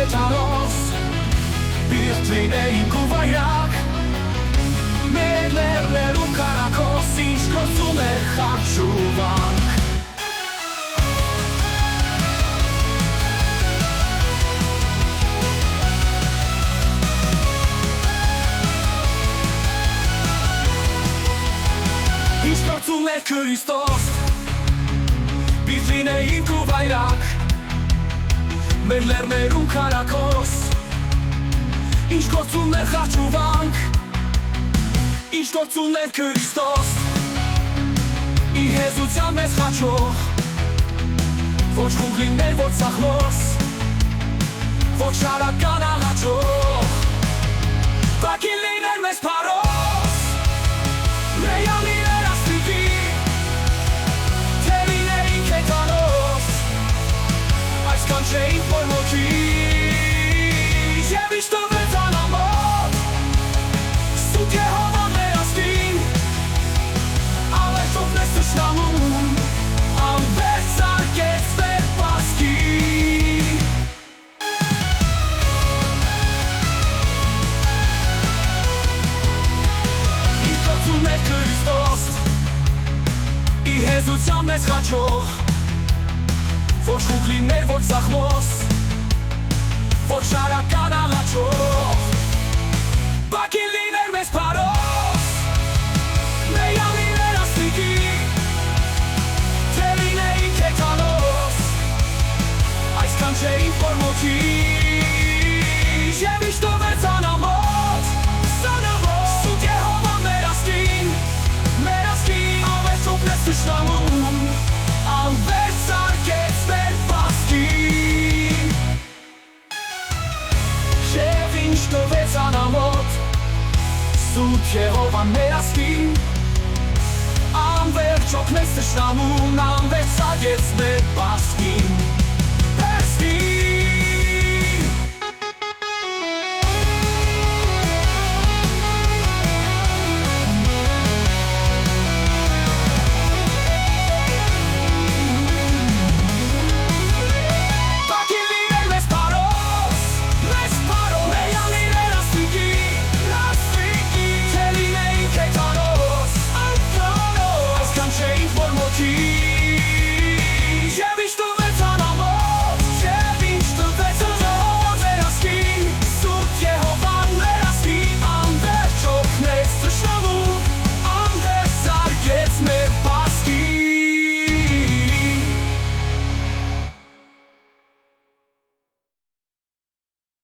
վետանոց Պիրտ լինեինք ու վայրակ Մեր լերներում կարակոս Ինչ գործում էր խաչ ու վանք Ինչ գործում էր Քրիստոս Պիրտ լինեինք ու վայրակ Մեր լերներում կարակոս Ինչ գործում էր խաչ ու վանք Ինչ գործում էր Քրիստոս Իր հեզության մեզ խաչող Ոչ խուղլիներ, ոչ սախլոս Ոչ շարական աղաչող Բակին լիներ մեզ պարոս Ռեալի էր աստիվի Թե լինեինք հետանոս Այսքան չէինք որ մոքի Եվ իշտվեց անամոտ Սուտ Եհովան մեր աստին Ալեշով մեզ թշնամուն Անվերջ սարկեց մեր պասկին Ինչ գործում էր Քրիստոս Իր հեզության մեզ խաչող Ոչ խուղլիներ, ոչ սախմոս Ոչ շարական աղաչող Բակին լիներ մեզ պարոս Ռեալի էր աստիգի Թե լինեինք հետանոս Այսքան չէինք որ մոքի Եվ իշտվեց անամոտ Սուտ Եհովան մեր աստին Անվերջ օգնեց թշնամուն Անվերջ սարկեց մեր պասկին Եվ իշտվեց անամոտ Սուտ Եհովան մեր աստին Անվերջ օգնեց թշնամուն Անվերջ սարկեց մեր պասկին